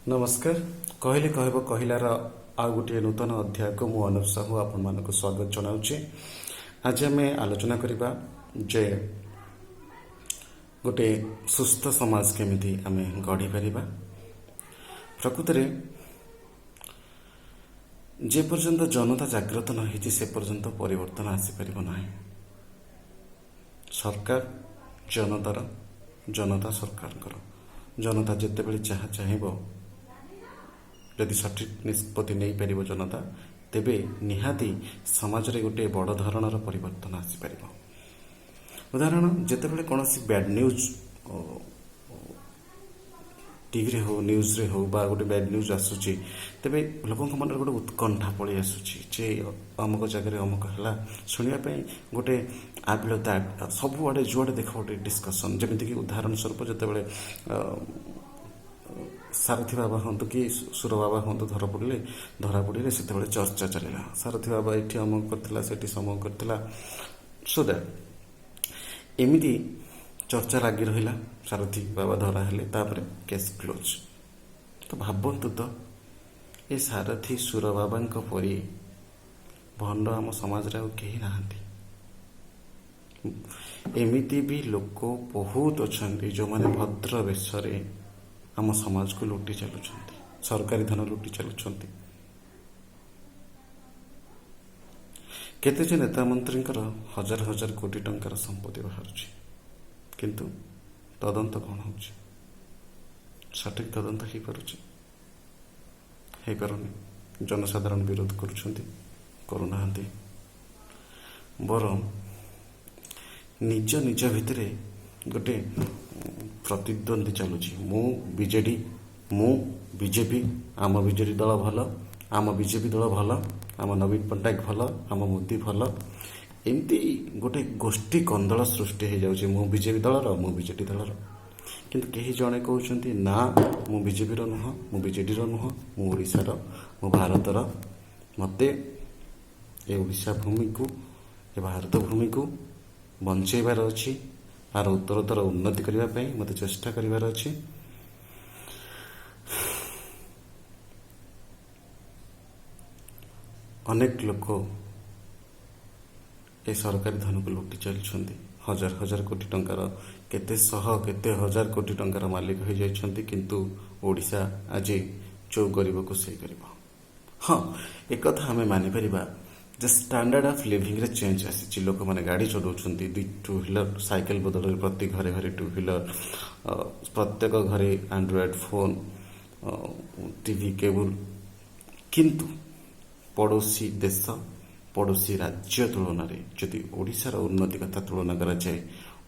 ନମସ୍କାର। କହିଲେ କହିବ କହିଲାର ଆଉ ଗୋଟିଏ ନୂତନ ଅଧ୍ୟାୟକୁ ମୁଁ ଅନୁପ ସାହୁ ଆପଣମାନଙ୍କୁ ସ୍ୱାଗତ ଜଣାଉଛି। ଆଜି ଆମେ ଆଲୋଚନା କରିବା ଯେ ଗୋଟିଏ ସୁସ୍ଥ ସମାଜ କେମିତି ଆମେ ଗଢ଼ିପାରିବା। ପ୍ରକୃତରେ ଯେ ପର୍ଯ୍ୟନ୍ତ ଜନତା ଜାଗ୍ରତ ନ ହେଇଛି ସେ ପର୍ଯ୍ୟନ୍ତ ପରିବର୍ତ୍ତନ ଆସିପାରିବ ନାହିଁ। ସରକାର ଜନତାର, ଜନତା ସରକାରଙ୍କର। ଜନତା ଯେତେବେଳେ ଯାହା ଚାହିଁବ, ଯଦି ସଠିକ୍ ନିଷ୍ପତ୍ତି ନେଇପାରିବ ଜନତା, ତେବେ ନିହାତି ସମାଜରେ ଗୋଟିଏ ବଡ଼ ଧରଣର ପରିବର୍ତ୍ତନ ଆସିପାରିବ। ଉଦାହରଣ, ଯେତେବେଳେ କୌଣସି ବ୍ୟାଡ୍ ନ୍ୟୁଜ୍ ଟିଭିରେ ହେଉ, ନ୍ୟୁଜ୍ରେ ହେଉ ବା ଗୋଟେ ବ୍ୟାଡ୍ ନ୍ୟୁଜ୍ ଆସୁଛି, ତେବେ ଲୋକଙ୍କ ମନରେ ଗୋଟେ ଉତ୍କଣ୍ଠା ପଳେଇ ଆସୁଛି ଯେ ଅମୁକ ଜାଗାରେ ଅମୁକ ହେଲା। ଶୁଣିବା ପାଇଁ ଗୋଟେ ଆବିଳତା, ସବୁଆଡ଼େ ଯୁଆଡ଼େ ଦେଖ ଗୋଟେ ଡିସ୍କସନ୍। ଯେମିତିକି ଉଦାହରଣ ସ୍ୱରୂପ ଯେତେବେଳେ ସାରଥୀ ବାବା ହୁଅନ୍ତୁ କି ସୁର ବାବା ହୁଅନ୍ତୁ ଧରା ପଡ଼ିଲେ ସେତେବେଳେ ଚର୍ଚ୍ଚା ଚାଲିଲା। ସାରଥୀ ବାବା ଏଠି ଅମୁକ କରିଥିଲା, ସେଠି ସମୁକ କରିଥିଲା। ସୋ ଦ୍ୟାଟ୍ ଏମିତି ଚର୍ଚ୍ଚା ଲାଗି ରହିଲା। ସାରଥୀ ବାବା ଧରା ହେଲେ, ତାପରେ କେସ୍ କ୍ଲୋଜ୍। ତ ଭାବନ୍ତୁ ତ, ଏ ସାରଥୀ ସୁର ବାବାଙ୍କ ପରି ଭଣ୍ଡ ଆମ ସମାଜରେ ଆଉ କେହି ନାହାନ୍ତି। ଏମିତି ବି ଲୋକ ବହୁତ ଅଛନ୍ତି ଯେଉଁମାନେ ଭଦ୍ର ବେଶରେ ଆମ ସମାଜକୁ ଲୁଟି ଚାଲୁଛନ୍ତି, ସରକାରୀ ଧନ ଲୁଟି ଚାଲୁଛନ୍ତି। କେତେ ଯେ ନେତା ମନ୍ତ୍ରୀଙ୍କର ହଜାର ହଜାର କୋଟି ଟଙ୍କାର ସମ୍ପତ୍ତି ବାହାରୁଛି, କିନ୍ତୁ ତଦନ୍ତ କ'ଣ ହେଉଛି? ସଠିକ୍ ତଦନ୍ତ ହେଇପାରୁଛି? ହେଇପାରୁନି। ଜନସାଧାରଣ ବିରୋଧ କରୁନାହାନ୍ତି। ବରଂ ନିଜ ଭିତରେ ଗୋଟେ ପ୍ରତିଦ୍ୱନ୍ଦ୍ୱୀ ଚାଲୁଛି। ମୁଁ ବିଜେଡି, ମୁଁ ବିଜେପି, ଆମ ବିଜେଡି ଦଳ ଭଲ, ଆମ ବିଜେପି ଦଳ ଭଲ, ଆମ ନବୀନ ପଟ୍ଟନାୟକ ଭଲ, ଆମ ମୋଦି ଭଲ। ଏମିତି ଗୋଟେ ଗୋଷ୍ଠୀ କନ୍ଦଳ ସୃଷ୍ଟି ହେଇଯାଉଛି। ମୁଁ ବିଜେପି ଦଳର, ମୁଁ ବିଜେଡି ଦଳର। କିନ୍ତୁ କେହି ଜଣେ କହୁଛନ୍ତି ନା, ମୁଁ ବିଜେପିର ନୁହଁ, ମୁଁ ବିଜେଡିର ନୁହଁ, ମୁଁ ଓଡ଼ିଶାର, ମୁଁ ଭାରତର। ମୋତେ ଏ ଓଡ଼ିଶା ଭୂମିକୁ, ଏ ଭାରତ ଭୂମିକୁ ବଞ୍ଚେଇବାର ଅଛି। ଆର ଉତ୍ତରୋତ୍ତର ଉନ୍ନତି କରିବା ପାଇଁ ମୋତେ ଚେଷ୍ଟା କରିବାର ଅଛି। ଅନେକ ଲୋକ ଏ ସରକାରୀ ଧନକୁ ଲୁଟି ଚାଲିଛନ୍ତି। ହଜାର ହଜାର କୋଟି ଟଙ୍କାର, କେତେ ଶହ କେତେ ହଜାର କୋଟି ଟଙ୍କାର ମାଲିକ ହୋଇଯାଇଛନ୍ତି। କିନ୍ତୁ ଓଡ଼ିଶା ଆଜି ଯୋଉ ଗରିବକୁ ସେଇ ଗରିବ। ହଁ, ଏକଥା ଆମେ ମାନିପାରିବା ଯେ ଷ୍ଟାଣ୍ଡାର୍ଡ ଅଫ୍ ଲିଭିଂରେ ଚେଞ୍ଜ ଆସିଛି। ଲୋକମାନେ ଗାଡ଼ି ଚଲାଉଛନ୍ତି, ଟୁ ହ୍ୱିଲର, ସାଇକେଲ ବଦଳରେ ପ୍ରତି ଘରେ ଘରେ ଟୁ ହ୍ୱିଲର, ପ୍ରତ୍ୟେକ ଘରେ ଆଣ୍ଡ୍ରଏଡ୍ ଫୋନ୍, ଟିଭି, କେବୁଲ। କିନ୍ତୁ ପଡ଼ୋଶୀ ଦେଶ, ପଡ଼ୋଶୀ ରାଜ୍ୟ ତୁଳନାରେ ଯଦି ଓଡ଼ିଶାର ଉନ୍ନତି କଥା ତୁଳନା କରାଯାଏ,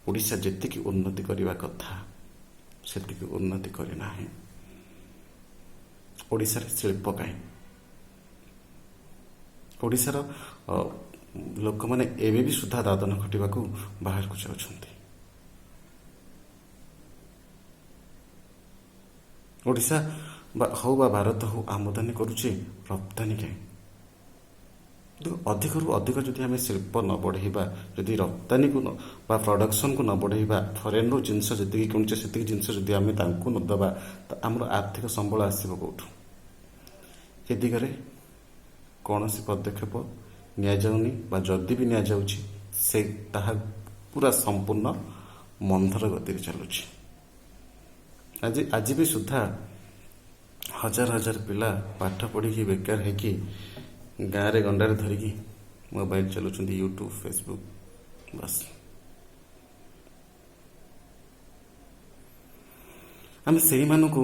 ଓଡ଼ିଶା ଯେତିକି ଉନ୍ନତି କରିବା କଥା ସେତିକି ଉନ୍ନତି କରିନାହିଁ। ଓଡ଼ିଶାରେ ଶିଳ୍ପ କାହିଁ? ଓଡ଼ିଶାର ଲୋକମାନେ ଏବେ ବି ସୁଦ୍ଧା ଦାଦନ ଖଟିବାକୁ ବାହାରକୁ ଯାଉଛନ୍ତି। ଓଡ଼ିଶା ହଉ ବା ଭାରତ ହଉ ଆମଦାନୀ କରୁଛି, ରପ୍ତାନି କାହିଁ? ଅଧିକରୁ ଅଧିକ ଯଦି ଆମେ ଶିଳ୍ପ ନ ବଢ଼େଇବା, ଯଦି ରପ୍ତାନିକୁ ବା ପ୍ରଡକ୍ସନକୁ ନ ବଢ଼େଇବା, ଫରେନରୁ ଜିନିଷ ଯେତିକି କିଣୁଛେ ସେତିକି ଜିନିଷ ଯଦି ଆମେ ତାଙ୍କୁ ନ ଦେବା, ତ ଆମର ଆର୍ଥିକ ସମ୍ବଳ ଆସିବ କେଉଁଠୁ? ଏ ଦିଗରେ କୌଣସି ପଦକ୍ଷେପ ନିଆଯାଉନି, ବା ଯଦି ବି ନିଆଯାଉଛି ତାହା ପୁରା ସମ୍ପୂର୍ଣ୍ଣ ମନ୍ଥର ଗତିରେ ଚାଲୁଛି। ଆଜି ବି ସୁଦ୍ଧା ହଜାର ହଜାର ପିଲା ପାଠ ପଢ଼ିକି ବେକାର ହେଇକି ଗାଁରେ ଗଣ୍ଡାରେ ଧରିକି ମୋବାଇଲ ଚଲାଉଛନ୍ତି, ୟୁଟ୍ୟୁବ, ଫେସବୁକ୍। ବାସ୍, ଆମେ ସେଇମାନଙ୍କୁ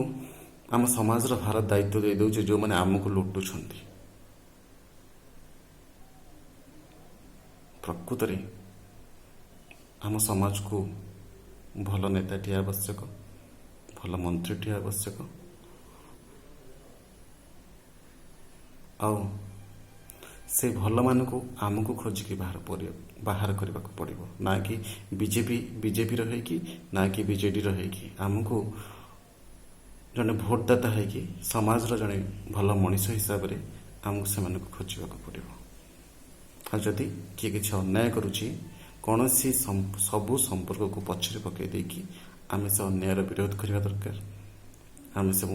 ଆମ ସମାଜର ଭାର ଦାୟିତ୍ୱ ଦେଇ ଦେଉଛେ ଯେଉଁମାନେ ଆମକୁ ଲୁଟୁଛନ୍ତି। ପ୍ରକୃତରେ ଆମ ସମାଜକୁ ଭଲ ନେତାଟିଏ ଆବଶ୍ୟକ, ଭଲ ମନ୍ତ୍ରୀଟିଏ ଆବଶ୍ୟକ। ଆଉ ସେ ଭଲମାନଙ୍କୁ ଆମକୁ ଖୋଜିକି ବାହାର କରିବାକୁ ପଡ଼ିବ। ନା କି ବିଜେପିର ହେଇକି, ନା କି ବିଜେଡ଼ିର ହେଇକି। ଆମକୁ ଜଣେ ଭୋଟଦାତା ହେଇକି, ସମାଜର ଜଣେ ଭଲ ମଣିଷ ହିସାବରେ ଆମକୁ ସେମାନଙ୍କୁ ଖୋଜିବାକୁ ପଡ଼ିବ। ଆଉ ଯଦି କିଏ କିଛି ଅନ୍ୟାୟ କରୁଛି, କୌଣସି ସବୁ ସମ୍ପର୍କକୁ ପଛରେ ପକାଇ ଦେଇକି ଆମେ ସେ ଅନ୍ୟାୟର ବିରୋଧ କରିବା ଦରକାର। ଆମେ ସେ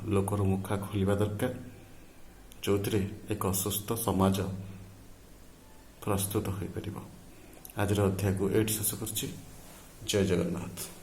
ଲୋକର ମୁଖା ଖୋଲିବା ଦରକାର, ଯେଉଁଥିରେ ଏକ ସୁସ୍ଥ ସମାଜ ପ୍ରସ୍ତୁତ ହୋଇପାରିବ। ଆଜିର ଅଧ୍ୟାୟକୁ ଏଇଠି ଶେଷ କରୁଛି। ଜୟ ଜଗନ୍ନାଥ।